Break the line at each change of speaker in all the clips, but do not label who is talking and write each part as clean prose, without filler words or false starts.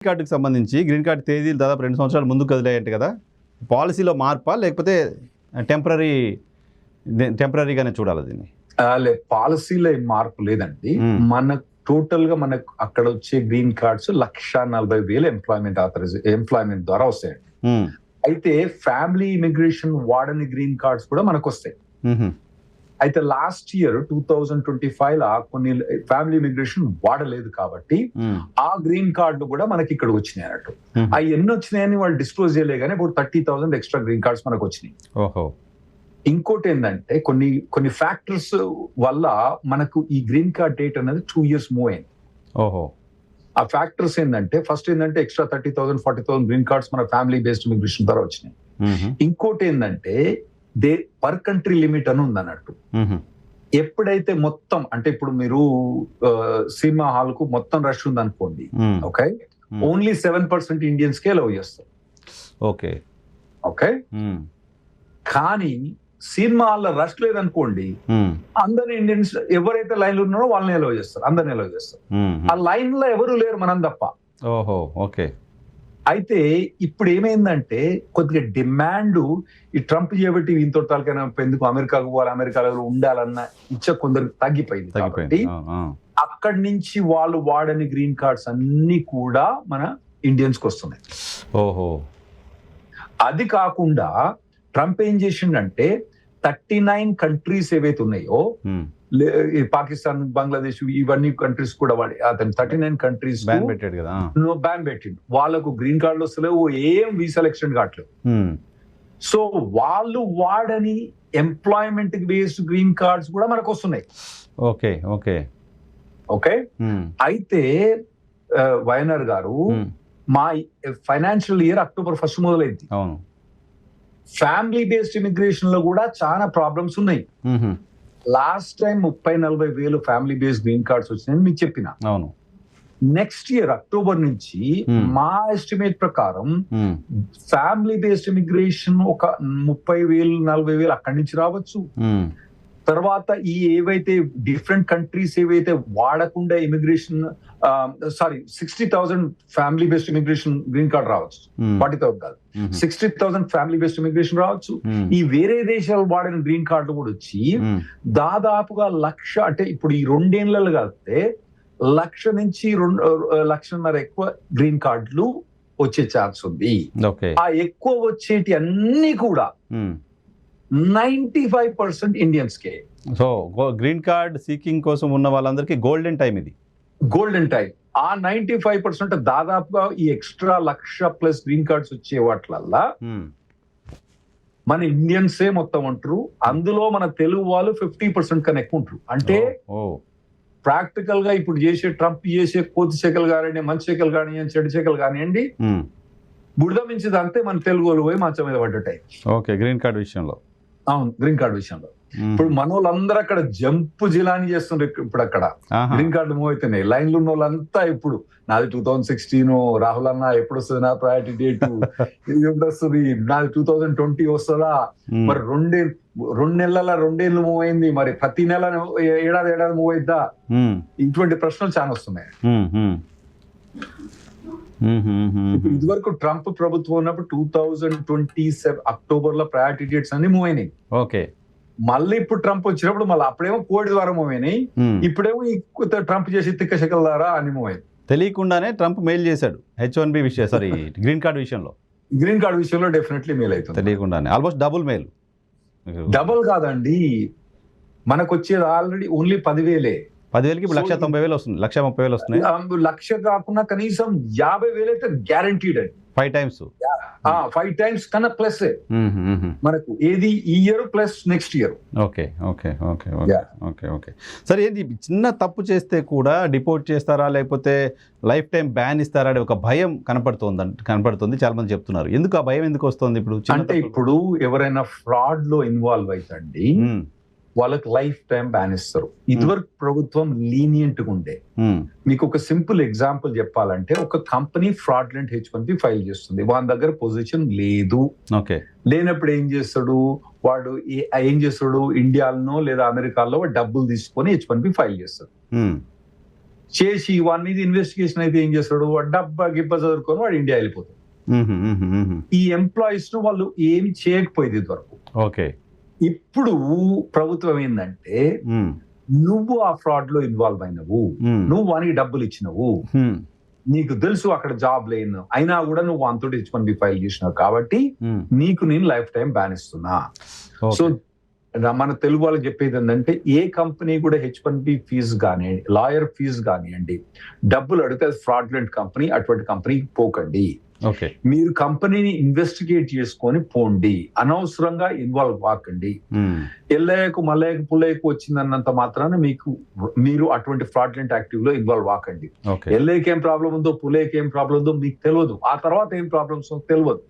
కార్డుకి సంబంధించి green card తేదీలు దాదాపు 2 సంవత్సరాలు ముందుకు కదిలాయంట కదా. పాలసీలో మార్పా లేకపోతే టెంపరీగానే చూడాలి దీన్ని?
పాలసీలో ఏం మార్పు లేదండి. మన టోటల్ గా మనకు అక్కడ వచ్చే గ్రీన్ కార్డ్స్ 1,40,000 ఎంప్లాయ్మెంట్ ద్వారా వస్తాయండి. అయితే ఫ్యామిలీ ఇమిగ్రేషన్ వాడని గ్రీన్ కార్డ్స్ కూడా మనకు వస్తాయి. అయితే లాస్ట్ ఇయర్ 2025 కొన్ని ఫ్యామిలీ ఇమిగ్రేషన్ వాడలేదు కాబట్టి ఆ గ్రీన్ కార్డులు కూడా మనకి ఇక్కడ వచ్చినాయి అన్నట్టు. అవి ఎన్ని వచ్చినాయని వాళ్ళు డిస్క్లోజ్ చేయలే కానీ ఇప్పుడు 30,000 ఎక్స్ట్రా గ్రీన్ కార్డ్స్ మనకు వచ్చినాయి. ఇంకోటి ఏంటంటే కొన్ని ఫ్యాక్టర్స్ వల్ల మనకు ఈ గ్రీన్ కార్డ్ డేట్ అనేది 2 years మూవ్ అయింది. ఆ ఫ్యాక్టర్స్ ఏంటంటే ఫస్ట్ ఏంటంటే ఎక్స్ట్రా 30,000 40,000 గ్రీన్ కార్డ్స్ మన ఫ్యామిలీ బేస్డ్ ఇమిగ్రేషన్ ద్వారా వచ్చినాయి. ఇంకోటి ఏంటంటే పర్ కంట్రీ లిమిట్ అని ఉంది అన్నట్టు. ఎప్పుడైతే మొత్తం అంటే ఇప్పుడు మీరు సినిమా హాల్ కు మొత్తం రష్ ఉంది అనుకోండి, ఓకే, ఓన్లీ 7% ఇండియన్స్ కే అలౌ చేస్తారు. ఓకే ఓకే కానీ సినిమా హాల్ లో రష్ లేదనుకోండి, అందరు ఇండియన్స్ ఎవరైతే లైన్ లో ఉన్నారో వాళ్ళని అలౌ చేస్తారు, అందరిని అలౌ చేస్తారు. ఆ లైన్ లో ఎవరు లేరు మనం తప్ప.
ఓకే.
అయితే ఇప్పుడు ఏమైందంటే కొద్దిగా డిమాండ్ ఈ ట్రంప్ చేయబట్టి ఇంతో తాలకైనా ఎందుకు అమెరికాకు పోవాలి, అమెరికాలో ఉండాలన్న ఇచ్చ కొందరికి తగ్గిపోయింది. కాబట్టి అక్కడి నుంచి వాళ్ళు వాడని గ్రీన్ కార్డ్స్ అన్ని కూడా మన ఇండియన్స్ కి వస్తున్నాయి. అది కాకుండా ట్రంప్ ఏం చేసిండంటే 39 కంట్రీస్ ఏవైతే ఉన్నాయో, పాకిస్తాన్, బంగ్లాదేశ్, ఇవన్నీ కంట్రీస్ కూడా వాడి అతను 39 కంట్రీస్ బ్యాన్ పెట్టిండు. వాళ్ళకు గ్రీన్ కార్డులు వస్తలేవు, ఏం వీసా ఎక్స్టెండ్ కావట్లేదు. సో వాళ్ళు వాడని ఎంప్లాయ్మెంట్ బేస్డ్ గ్రీన్ కార్డ్స్ కూడా మనకు వస్తున్నాయి. ఓకే ఓకే ఓకే అయితే వైఎన్ఆర్ గారు, మా ఫైనాన్షియల్ ఇయర్ October 1 మొదలైంది. ఫ్యామిలీ బేస్డ్ ఇమిగ్రేషన్ లో కూడా చాలా ప్రాబ్లమ్స్ ఉన్నాయి. లాస్ట్ టైం 30,40 వేలు ఫ్యామిలీ బేస్డ్ గ్రీన్ కార్డ్స్ వచ్చినాయని మీకు చెప్పిన. నెక్స్ట్ ఇయర్ October నుంచి మా ఎస్టిమేట్ ప్రకారం ఫ్యామిలీ బేస్డ్ ఇమిగ్రేషన్ ఒక 30,000 40,000 అక్కడి నుంచి రావచ్చు. తర్వాత ఈ ఏవైతే డిఫరెంట్ కంట్రీస్ ఏవైతే వాడకుండా immigration 60,000 family based immigration green card రావచ్చు. 40,000 కాదు, 60,000 ఫ్యామిలీ బేస్డ్ ఇమిగ్రేషన్ రావచ్చు. ఈ వేరే దేశాలు వాడిన గ్రీన్ కార్డులు కూడా వచ్చి దాదాపుగా 1,00,000 అంటే ఇప్పుడు ఈ 2 ఏళ్లలో కలిపితే 1,00,000 నుంచి 1,50,000 ఎక్కువ గ్రీన్ కార్డులు వచ్చే ఛాన్స్ ఉంది. ఆ ఎక్కువ వచ్చేటి అన్ని కూడా 95% ఇండియన్స్ కే.
సో గ్రీన్ కార్డ్ సీకింగ్ కోసం ఉన్న వాళ్ళందరికీ గోల్డెన్ టైం ఇది.
Golden time. ఆ 95% దాదాపుగా ఈ ఎక్స్ట్రా 1,00,000+ గ్రీన్ కార్డ్స్ వచ్చే వాటిలల్లా మన ఇండియన్సే మొత్తం ఉంటారు. అందులో మన తెలుగు వాళ్ళు 50% కన్నా ఎక్కువ ఉంటారు. అంటే ప్రాక్టికల్ గా ఇప్పుడు ట్రంప్ చేసే కోతి శకలు కానివ్వండి, మంచి శకలు కానివ్వండి, చెడు శకలు కానివ్వండి, బుడద మించిది అంతే మన తెలుగు వాళ్ళు పోయి మంచం మీద పడ్డటాయి.
ఓకే, గ్రీన్ కార్డ్ విషయంలో.
అవును, గ్రీన్ కార్డ్ విషయంలో ఇప్పుడు మన వాళ్ళందరూ అక్కడ జంప్ జిలాని చేస్తుండ్రు. ఇప్పుడు అక్కడ గ్రీన్ కార్డు మూవ్ అవుతున్నాయి. లైన్లు ఉన్న వాళ్ళంతా ఇప్పుడు నాది 2016, రాహుల్ అన్న ఎప్పుడు వస్తుంది నా ప్రయారిటీ డేట్, ఇది ఎప్పుడు వస్తుంది, నాది 2020 వస్తుందా, మరి 2 నెలల 2 ఏళ్ళు మూవ్ అయింది, మరి ప్రతి నెల ఏడాది మూవ్ అయిద్దా, ఇటువంటి ప్రశ్నలు చాలా వస్తున్నాయి. ఇదివరకు ట్రంప్ ప్రభుత్వం ఉన్నప్పుడు 2027 October లో ప్రయారిటీ డేట్స్ అన్ని మూవ్ అయినాయి.
ఓకే,
మళ్ళీ ఇప్పుడు ట్రంప్ వచ్చినప్పుడు మళ్ళీ అప్పుడేమో కోవిడ్ ద్వారా మూవ్ అయినాయి, ఇప్పుడేమో ట్రంప్ చేసి తిక్క శకల ద్వారా అన్ని మూవ్ అయింది.
తెలియకుండానే ట్రంప్ మెయిల్ చేశాడు H1B గ్రీన్ కార్డ్ విషయంలో.
గ్రీన్ కార్డ్ విషయంలో డెఫినెట్లీ మెయిల్ అవుతుంది, తెలియకుండానే.
Almost double mail.
డబుల్ కాదండి, మనకు వచ్చేది ఆల్రెడీ ఓన్లీ 10,000.
10,000కి 1,90,000 వస్తుంది, 1,30,000 వస్తున్నాయి.
1,00,000 కాకుండా కనీసం 50,000 అయితే గ్యారంటీడ్ అండి.
5 times
5 times కన్నా ప్లస్ మనకు ఏది ఈ year plus next year.
Okay okay okay okay okay సరే, ఏంది చిన్న తప్పు చేస్తే కూడా డిపోర్ట్ చేస్తారా లేకపోతే లైఫ్ టైం బ్యాన్ ఇస్తారా అనే ఒక భయం కనపడుతుంది, చాలా మంది చెప్తున్నారు. ఎందుకు ఆ భయం ఎందుకు వస్తుంది ఇప్పుడు?
అంటే ఇప్పుడు ఎవరైనా ఫ్రాడ్ లో ఇన్వాల్వ్ అవుతండి, వాళ్ళకి లైఫ్ టైం బ్యాన్ ఇస్తారు. ఇదివరకు ప్రభుత్వం లీనియంట్ గా ఉండే. మీకు ఒక సింపుల్ ఎగ్జాంపుల్ చెప్పాలంటే, ఒక కంపెనీ ఫ్రాడ్లెంట్ H1B ఫైల్ చేస్తుంది, వాళ్ళ దగ్గర పొజిషన్ లేదు. లేనప్పుడు ఏం చేస్తాడు వాడు, ఇండియాలో లేదా అమెరికాలో డబ్బులు తీసుకొని H1B ఫైల్ చేస్తాడు. చేసి వాడి మీద ఇన్వెస్టిగేషన్ అయితే ఏం చేస్తాడు, వాడు డబ్బా గిబ్బ చదువుకొని వాడు ఇండియా వెళ్ళిపోతాడు. ఈ ఎంప్లాయీస్ ను వాళ్ళు ఏమి చేయకపోయేది ఇదివరకు.
ఓకే,
ఇప్పుడు ప్రభుత్వం ఏంటంటే నువ్వు ఆ ఫ్రాడ్ లో ఇన్వాల్వ్ అయినవు, నువ్వు వానికి డబ్బులు ఇచ్చినవు, నీకు తెలుసు అక్కడ జాబ్ లేను, అయినా కూడా నువ్వు అంతటి H1B ఫైల్ చేసినావు కాబట్టి నీకు నేను లైఫ్ టైం బ్యాన్ ఇస్తున్నా. సో మన తెలుగు వాళ్ళకి చెప్పేది ఏంటంటే ఏ కంపెనీ కూడా H1B ఫీజు కానివ్వండి, లాయర్ ఫీజు కానివ్వండి, డబ్బులు అడిగితే ఫ్రాడ్లెంట్ కంపెనీ, అటువంటి కంపెనీకి పోకండి. మీరు కంపెనీని ఇన్వెస్టిగేట్ చేసుకొని పోండి, అనవసరంగా ఇన్వాల్వ్ కాకండి. ఎల్లయ్యకు మల్లయ్యకు పుల్లయ్యకు వచ్చిందన్నంత మాత్రాన మీరు అటువంటి ఫ్రాడ్లెంట్ యాక్టివ్ లో ఇన్వాల్వ్ కాకండి. ఎల్లయ్యకి ఏం ప్రాబ్లం ఉందో, పుల్లయ్యకి ఏం ప్రాబ్లం ఉందో మీకు తెలియదు, ఆ తర్వాత ఏం ప్రాబ్లమ్స్ తెలియదు.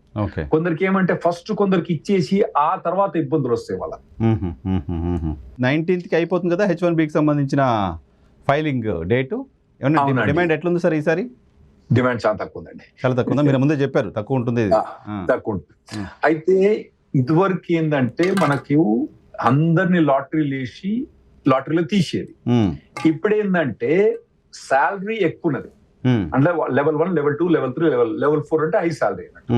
కొందరికి ఏమంటే ఫస్ట్ కొందరికి ఇచ్చేసి ఆ తర్వాత ఇబ్బందులు వస్తాయి వాళ్ళ.
19th అయిపోతుంది కదా H1Bకి సంబంధించిన ఫైలింగ్ డేటు. డిమాండ్ ఎట్లుంది సార్ ఈసారి?
డిమాండ్ చాలా తక్కువ ఉందండి.
చాలా తక్కువ ఉందా? మీరు ముందే చెప్పారు తక్కువ ఉంటుంది.
తక్కువ ఉంటుంది. అయితే ఇదివరకు ఏంటంటే మనకి అందరినీ లాటరీలో తీసేది. ఇప్పుడు ఏంటంటే శాలరీ ఎక్కువ ఉన్నది. అంటే లెవెల్ 1, లెవెల్ 2, లెవెల్ 3, లెవెల్ 4 అంటే హై శాలరీ అన్నట్టు.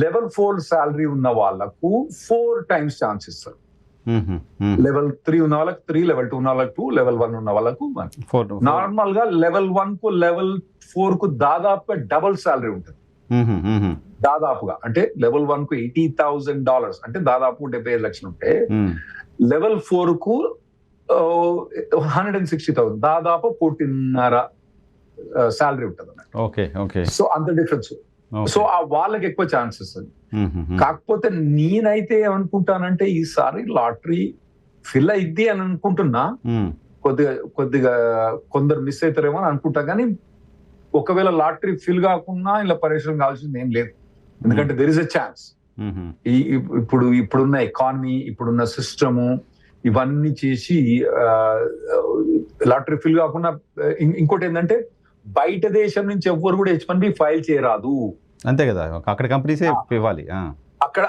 లెవెల్ 4 శాలరీ ఉన్న వాళ్ళకు 4 times ఛాన్స్ ఇస్తారు. లెవెల్ 3 ఉన్న వాళ్ళకి 3, లెవెల్ 2 ఉన్న వాళ్ళకి 2, లెవెల్ 1 ఉన్న వాళ్ళకు 1. నార్మల్ గా లెవెల్ 1 కు లెవెల్ 4 కు దాదాపుగా డబుల్ శాలరీ ఉంటుంది. దాదాపుగా అంటే లెవెల్ 1 కు $80,000 అంటే దాదాపు 75 లక్షలు ఉంటే లెవెల్ 4 కు 160,000 దాదాపు 14.5 శాలరీ ఉంటుంది అన్నట్టు. సో అంత డిఫరెన్స్. సో ఆ వాళ్ళకి ఎక్కువ ఛాన్సెస్ అది. కాకపోతే నేనైతే ఏమనుకుంటానంటే ఈసారి లాటరీ ఫిల్ అయింది అని అనుకుంటున్నా. కొద్దిగా కొందరు మిస్ అవుతారేమో అని అనుకుంటా, కానీ ఒకవేళ లాటరీ ఫిల్ కాకుండా ఇలా పరేషాన్ కావాల్సింది ఏం లేదు. ఎందుకంటే దెర్ ఇస్ ఎ ఛాన్స్. ఇప్పుడున్న ఎకానమీ, ఇప్పుడున్న సిస్టము ఇవన్నీ చేసి లాటరీ ఫిల్ కాకుండా ఇంకోటి ఏంటంటే బయట దేశం నుంచి ఎవ్వరు కూడా H1B ఫైల్ చేయరాదు.
అంతే కదా, అక్కడ కంపెనీసే ఇవ్వాలి.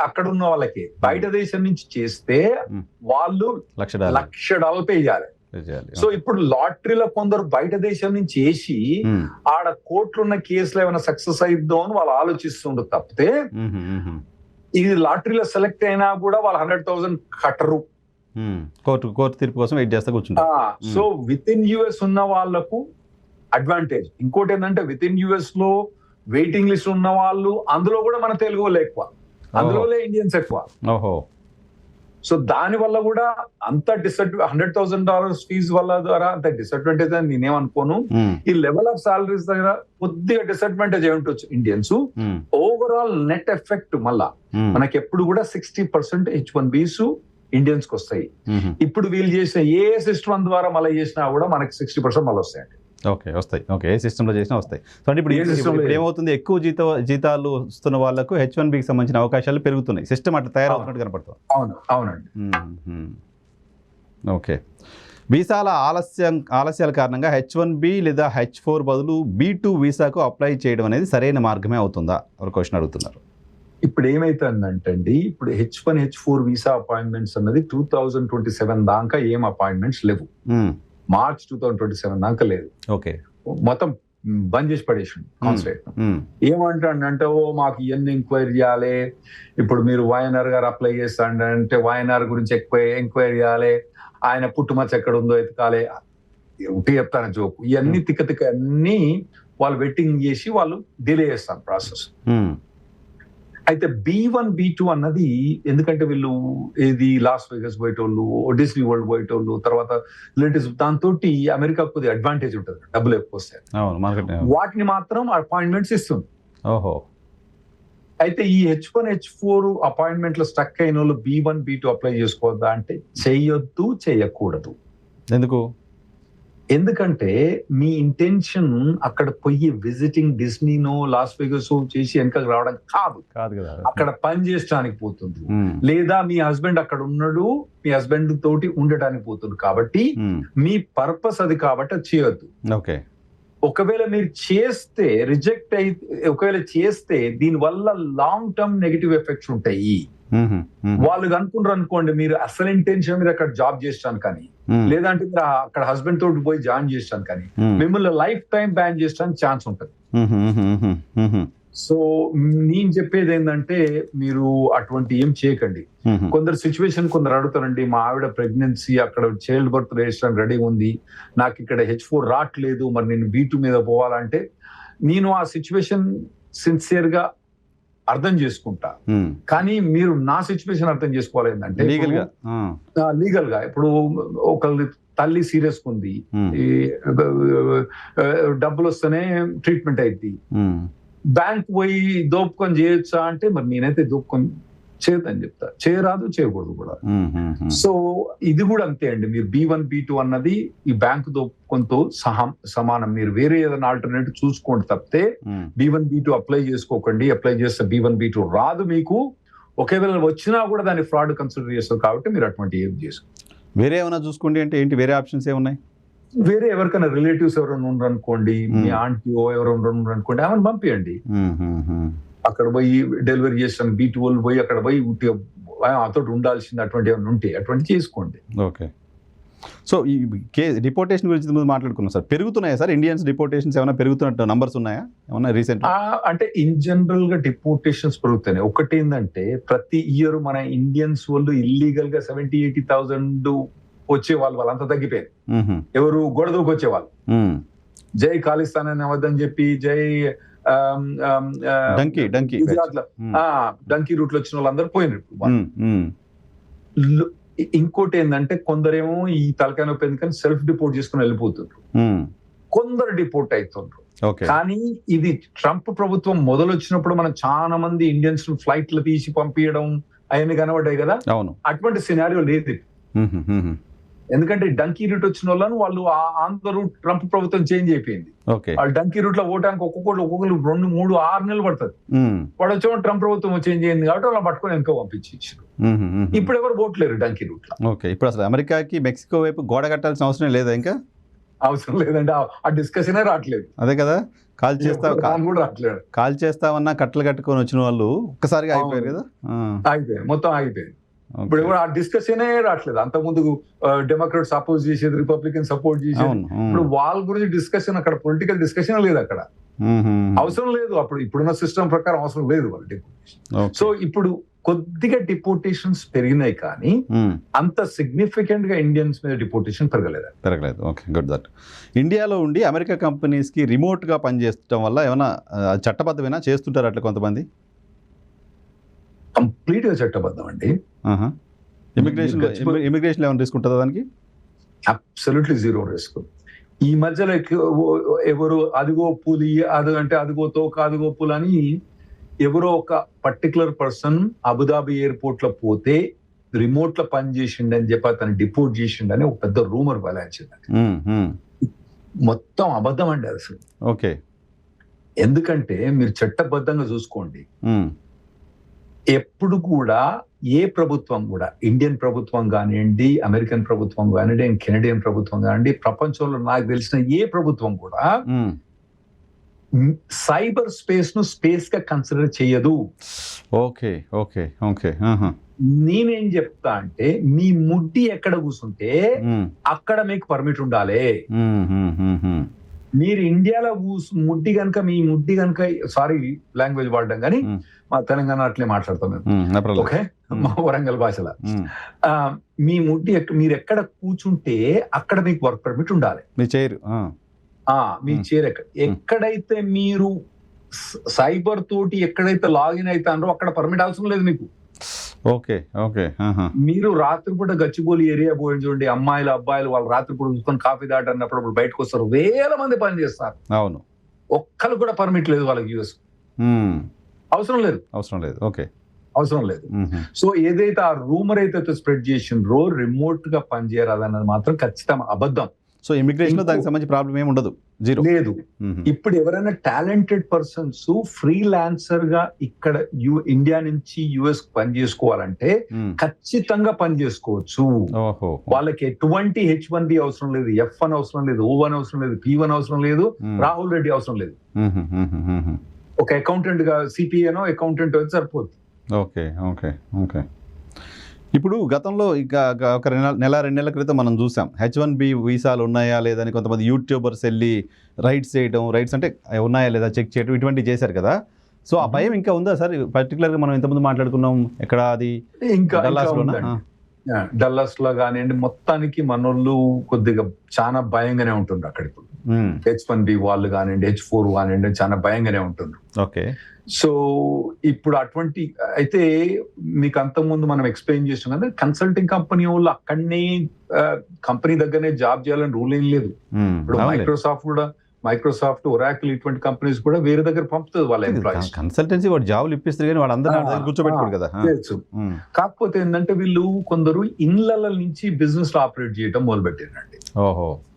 అక్కడ ఉన్న వాళ్ళకి బయట దేశం నుంచి చేస్తే వాళ్ళు $1,00,000 పే చేయాలి. సో ఇప్పుడు లాటరీలో కొందరు బయట దేశం నుంచి వేసి ఆడ కోర్టులున్న కేసులు ఏమైనా సక్సెస్ అయిద్దాం అని వాళ్ళు ఆలోచిస్తుండ్రు తప్పితే ఇది లాటరీలో సెలెక్ట్ అయినా కూడా వాళ్ళు 100,000 కట్టరు.
కోర్టు తీర్పు కోసం వెయిట్ చేస్తా కూర్చుంటారు.
సో విత్ ఇన్ US ఉన్న వాళ్ళకు అడ్వాంటేజ్. ఇంకోటి ఏంటంటే విత్ ఇన్ US లో వెయిటింగ్ లిస్ట్ ఉన్న వాళ్ళు, అందులో కూడా మన తెలుగు వాళ్ళు ఎక్కువ, అందులో ఇండియన్స్ ఎక్కువ. సో దాని వల్ల కూడా అంత $100,000 ఫీజు వల్ల ద్వారా అంత డిసడ్వాంటేజ్ అని నేనేమనుకోను. ఈ లెవెల్ ఆఫ్ సాలరీస్ దగ్గర కొద్దిగా డిసడ్వాంటేజ్ ఏమిటొచ్చు ఇండియన్స్. ఓవరాల్ నెట్ ఎఫెక్ట్ మళ్ళా మనకి ఎప్పుడు కూడా 60% H1Bs ఇండియన్స్ కి వస్తాయి. ఇప్పుడు వీళ్ళు చేసిన ఏ సిస్టమ్ ద్వారా మళ్ళీ చేసినా కూడా మనకి 60% మళ్ళీ వస్తాయండి.
వస్తాయి. ఏ సిస్టమ్ లో చేసినా వస్తాయి. సో అంటే ఇప్పుడు ఏమవుతుంది, ఎక్కువ జీతాలు వస్తున్న వాళ్ళకు H1Bకి సంబంధించిన అవకాశాలు పెరుగుతున్నాయి. సిస్టమ్ అట్లా తయారవుతున్నట్టు కనపడుతుంది.
అవునండి.
ఓకే, వీసాల ఆలస్యాల కారణంగా H1B లేదా H4 బదులు B2 వీసాకు అప్లై చేయడం అనేది సరైన మార్గమే అవుతుందా? ఒక క్వశ్చన్ అడుగుతున్నారు.
ఇప్పుడు ఏమైతుందంటే అండి, ఇప్పుడు H1, H4 వీసా అపాయింట్మెంట్స్ అన్నది 2027 దాకా ఏం అపాయింట్మెంట్స్ లేవు. మార్చ్ 2027 దాకా లేదు. మొత్తం బంద్ చేసి పడేసిండు కాన్సులేట్. ఏమంటాడంటే మాకు ఇవన్నీ ఎంక్వైరీ చేయాలి, ఇప్పుడు మీరు YNR గారు అప్లై చేస్తాడంటే YNR గురించి ఎక్కువ ఎంక్వైరీ చేయాలి, ఆయన పుట్టుమచ్చ ఎక్కడ ఉందో ఎతకాలి. ఒకటి చెప్తాను జోకు, ఇవన్నీ తిక్క అన్ని వాళ్ళు వెట్టింగ్ చేసి వాళ్ళు డిలే చేస్తారు ప్రాసెస్. అయితే B1, B2 అన్నది ఎందుకంటే వీళ్ళు ఏది లాస్ వేగస్ పోయేటోళ్ళు, డిస్నీ వరల్డ్ పోయేటోళ్ళు, తర్వాత రిలేటివ్స్, దాంతో అమెరికా కొద్దిగా అడ్వాంటేజ్ ఉంటుంది, డబ్బులు ఎక్కువ వస్తాయి. వాటిని మాత్రం అపాయింట్మెంట్స్ ఇస్తుంది. అయితే ఈ H1, H4 అపాయింట్మెంట్ లో స్టక్ అయిన వాళ్ళు B1, B2 అప్లై చేసుకోవద్దా అంటే చేయకూడదు. ఎందుకంటే మీ ఇంటెన్షన్ అక్కడ పోయి విజిటింగ్ డిస్నీనో లాస్ వేగస్ చేసి వెనకకు రావడం కాదు
కదా,
అక్కడ పని చేయడానికి పోతుంది. లేదా మీ హస్బెండ్ అక్కడ ఉన్నాడు, మీ హస్బెండ్ తోటి ఉండటానికి పోతుంది. కాబట్టి మీ పర్పస్ అది, కాబట్టి అది చేయొద్దు. ఒకవేళ మీరు చేస్తే ఒకవేళ చేస్తే దీని వల్ల లాంగ్ టర్మ్ నెగటివ్ ఎఫెక్ట్స్ ఉంటాయి. వాళ్ళు అనుకున్నారు అనుకోండి, మీరు అసలు ఇంటెన్షన్ మీరు అక్కడ జాబ్ చేస్తాను కానీ, లేదంటే మీరు అక్కడ హస్బెండ్ తోటి పోయి జాయిన్ చేస్తాను కానీ, మిమ్మల్ని లైఫ్ టైం బ్యాన్ చేస్తానికి ఛాన్స్ ఉంటుంది. సో నేను చెప్పేది ఏంటంటే మీరు అటువంటి ఏం చేయకండి. కొందరు సిచ్యువేషన్ కొందరు అడుగుతారండి, మా ఆవిడ ప్రెగ్నెన్సీ అక్కడ చైల్డ్ బర్త్ రిజిస్టర్ రెడీ ఉంది, నాకు ఇక్కడ H4 రావట్లేదు, మరి నేను B2 మీద పోవాలంటే నేను ఆ సిచ్యువేషన్ సిన్సియర్ గా అర్థం చేసుకుంటా. కానీ మీరు నా సిచ్యువేషన్ అర్థం చేసుకోవాలి ఏంటంటే లీగల్ గా ఇప్పుడు ఒకళ్ళ తల్లి సీరియస్ ఉంది, డబ్బులు వస్తేనే ట్రీట్మెంట్ అయింది, బ్యాంక్ పోయి దోపుకొని చేయొచ్చా అంటే మరి నేనైతే దోపుకొని చేయదని చెప్తా. చేయరాదు, చేయకూడదు కూడా. సో ఇది కూడా అంతే అండి. మీరు B1 B2 అన్నది ఈ బ్యాంకు దోపుకొంతో సమానం. మీరు వేరే ఏదైనా ఆల్టర్నేటివ్ చూసుకోండి తప్పితే B1 B2 అప్లై చేసుకోకండి. అప్లై చేస్తే B1 B2 రాదు మీకు. ఒకవేళ వచ్చినా కూడా దాన్ని ఫ్రాడ్ కన్సిడర్ చేస్తారు కాబట్టి మీరు అటువంటి ఏం చేసుకోండి.
వేరే ఏమైనా చూసుకోండి అంటే ఏంటి, వేరే ఆప్షన్స్ ఏమున్నాయి?
వేరే ఎవరికైనా రిలేటివ్స్ ఎవరైనా ఉండరు అనుకోండి, మీ ఆంటీఓ ఎవరైనా ఉండరు అనుకోండి, ఆమెను పంపించండి. అక్కడ పోయి డెలివరీ చేస్తాను B2 వాళ్ళు పోయి అక్కడ పోయి అతోటి ఉండాల్సింది అటువంటి ఏమైనా ఉంటే అటువంటి చేసుకోండి.
ఓకే. సో ఈ డిపోర్టేషన్ గురించి ముందు మాట్లాడుకున్నాం సార్. పెరుగుతున్నాయా సార్ ఇండియన్స్ డిపోర్టేషన్స్? ఏమైనా పెరుగుతున్నట్టు నంబర్స్ ఉన్నాయా ఏమన్నా రీసెంట్?
అంటే ఇన్ జనరల్ గా డిపోర్టేషన్స్ పెరుగుతున్నాయి. ఒకటి ఏంటంటే ప్రతి ఇయర్ మన ఇండియన్స్ వాళ్ళు ఇల్లీగల్ గా 70,000-80,000 వచ్చే వాళ్ళంతా తగ్గిపోయారు. ఎవరు గొడవకు వచ్చేవాళ్ళు, జై ఖాళిస్తాన్ అని అవద్దని చెప్పి జై డంకీ రూట్ లో వచ్చిన వాళ్ళందరూ పోయినారు. ఇంకోటి ఏంటంటే కొందరేమో ఈ తలకాయ నొప్పి ఎందుకని సెల్ఫ్ డిపోర్ట్ చేసుకుని వెళ్ళిపోతున్నారు, కొందరు డిపోర్ట్ అవుతున్నారు. కానీ ఇది ట్రంప్ ప్రభుత్వం మొదలొచ్చినప్పుడు మనం చాలా మంది ఇండియన్స్ ఫ్లైట్లు తీసి పంపించడం అవన్నీ కనబడ్డాయి కదా. అటువంటి సినారియో లేదు. ఎందుకంటే డంకీ రూట్ వచ్చిన వాళ్ళు ఆంధ్ర రూట్ ట్రంప్ ప్రభుత్వం చేంజ్ అయిపోయింది. వాళ్ళు డంకీ రూట్ లో ఓటానికి ఒక్కొక్కరు 2-3-6 నెలలు పడుతుంది. వాడు వచ్చే ట్రంప్ ప్రభుత్వం చేంజ్ అయింది కాబట్టి వాళ్ళు పట్టుకొని వెనక పంపించి ఇచ్చారు. ఇప్పుడు ఎవరు ఓట్లేరు డంకీ రూట్ లో.
ఇప్పుడు అసలు అమెరికాకి మెక్సికో వైపు గోడ కట్టాల్సిన అవసరం లేదా? ఇంకా
అవసరం లేదంటే ఆ డిస్కషన్ రావట్లేదు.
అదే కదా, కాల్ చేస్తామన్నా కట్టలు కట్టుకొని వచ్చిన వాళ్ళు ఒక్కసారిగా అయిపోయారు కదా.
అయిపోయారు, మొత్తం అయిపోయింది. ఇప్పుడు ఆ డిస్కషన్ రావట్లేదు. అంత ముందు డెమోక్రాట్స్ అపోజ్ చేసేది, రిపబ్లికన్ సపోర్ట్ చేసేది. ఇప్పుడు వాళ్ళ గురించి డిస్కషన్, అక్కడ పొలిటికల్ డిస్కషన్ లేదు. అక్కడ అవసరం లేదు. ఇప్పుడున్న సిస్టమ్ ప్రకారం అవసరం లేదు వాళ్ళ డిపోర్టేషన్. సో ఇప్పుడు కొద్దిగా డిపోర్టేషన్స్ పెరిగినాయి కానీ అంత సిగ్నిఫికెంట్ గా ఇండియన్స్ మీద డిపోర్టేషన్ పెరగలేదు.
Okay, good. దట్ ఇండియాలో ఉండి అమెరికా కంపెనీస్ కి రిమోట్ గా పనిచేయడం వల్ల ఏమైనా చట్టబద్ధమైనా చేస్తుంటారు అట్లా కొంతమంది?
కంప్లీట్ గా చట్టబద్ధం అండి.
ఇమిగ్రేషన్ ఏమైనా రిస్క్ ఉంటుందా దానికి?
Absolutely zero risk. ఈ మధ్యలో ఎవరు అదిగో పులి అదిగో తోక అదిగో పులి అని ఎవరో ఒక పర్టికులర్ పర్సన్ అబుదాబి ఎయిర్పోర్ట్ లో పోతే రిమోట్ లో పని చేసిండు అని చెప్పి అతను డిపోర్ట్ చేసిండు అని ఒక పెద్ద రూమర్ బలాయించింది. మొత్తం అబద్ధం అండి అసలు.
ఓకే.
ఎందుకంటే మీరు చట్టబద్ధంగా చూసుకోండి, ఎప్పుడు కూడా ఏ ప్రభుత్వం కూడా, ఇండియన్ ప్రభుత్వం కానివ్వండి, అమెరికన్ ప్రభుత్వం కానివ్వండి, కెనడియన్ ప్రభుత్వం కానివ్వండి, ప్రపంచంలో నాకు తెలిసిన ఏ ప్రభుత్వం కూడా సైబర్ స్పేస్ ను స్పేస్ గా కన్సిడర్ చేయదు.
Okay okay okay.
నేనేం చెప్తా అంటే మీ ముడ్డి ఎక్కడ కూర్చుంటే అక్కడ మీకు పర్మిట్ ఉండాలి. మీరు ఇండియాలో ముడ్డి కనుక, మీ ముడ్డి కనుక, సారీ లాంగ్వేజ్ వాడడం కానీ మా తెలంగాణ అట్లే మాట్లాడతాం మేము, ఓకే, మా వరంగల్ భాషలో, మీ ముడ్డి మీరు ఎక్కడ కూర్చుంటే అక్కడ మీకు వర్క్ పర్మిట్ ఉండాలి.
మీ చైర్
ఎక్కడైతే మీరు సైబర్ తోటి ఎక్కడైతే లాగిన్ అవుతారో అక్కడ పర్మిట్ అవసరం లేదు మీకు.
Okay okay.
మీరు రాత్రిపూట గచ్చిబౌలి ఏరియా పోయి చూడండి, అమ్మాయిలు అబ్బాయిలు వాళ్ళు రాత్రిపూట చూసుకొని కాఫీ దాటన్నప్పుడు బయటకు వస్తారు, వేల మంది పని చేస్తారు.
అవును.
ఒక్కరు కూడా పర్మిట్ లేదు వాళ్ళకి. యూఎస్ అవసరం లేదు.
ఓకే,
అవసరం లేదు. సో ఏదైతే ఆ రూమర్ అయితే స్ప్రెడ్ చేసిండ్రో రిమోట్ గా పనిచేయరాదన్నది మాత్రం ఖచ్చితంగా అబద్ధం.
సో ఇమిగ్రేషన్ లో దానికి సంబంధించి ప్రాబ్లం ఏమి ఉండదు, జీరో
లేదు. ఇప్పుడు ఎవరైనా టాలెంటెడ్ పర్సన్స్ ఫ్రీలాన్సర్ గా ఇక్కడ ఇండియా నుంచి యుఎస్ పని చేసుకోవాలంటే ఖచ్చితంగా పని చేసుకోవచ్చు. వాళ్ళకి ఎటువంటి H1B అవసరం లేదు, F1 అవసరం లేదు, O1 అవసరం లేదు, P1 అవసరం లేదు, రాహుల్ రెడ్డి అవసరం లేదు. ఒక అకౌంటెంట్ గా CPA అకౌంటెంట్ అయితే సరిపోతుంది.
Okay okay okay. ఇప్పుడు గతంలో ఇక ఒక నెల 2 నెలల క్రితం మనం చూసాం H1B వీసాలు ఉన్నాయా లేదని కొంతమంది యూట్యూబర్స్ వెళ్ళి రైడ్స్ చేయడం, రైడ్స్ అంటే ఉన్నాయా లేదా చెక్ చేయడం, ఇటువంటివి చేశారు కదా. సో ఆ భయం ఇంకా ఉందా సార్? పర్టికులర్గా మనం ఇంతకుముందు మాట్లాడుకున్నాం, ఎక్కడ అది
ఇంకా
డల్లాస్లోనా?
డల్లాస్ లో కానివ్వండి, మొత్తానికి మనోళ్ళు కొద్దిగా చాలా భయంగానే ఉంటుండ్రు అక్కడ. ఇప్పుడు H1B వాళ్ళు కానివ్వండి, H4 కానివ్వండి, చాలా భయంగానే ఉంటుండ్రు.
ఓకే.
సో ఇప్పుడు అటువంటి అయితే మీకు అంతకుముందు మనం ఎక్స్ప్లెయిన్ చేసాం కదా, కన్సల్టింగ్ కంపెనీ వాళ్ళు అక్కడనే కంపెనీ దగ్గరనే జాబ్ చేయాలని రూల్ ఏం లేదు. ఇప్పుడు మైక్రోసాఫ్ట్, ఒరాకిల్ ఇటువంటి కంపెనీస్ కూడా వేరే దగ్గర పంపుతుంది వాళ్ళ ఎంప్లాయీస్.
కన్సల్టెన్సీ వాడు జాబులు ఇప్పిస్తారు కానీ వాళ్ళందరూ కూర్చోబెట్టుకోరు కదా.
తెలుసు. కాకపోతే ఏంటంటే వీళ్ళు కొందరు ఇళ్ళ నుంచి బిజినెస్ లో ఆపరేట్ చేయడం మొదలు పెట్టారండి.
ఓహో.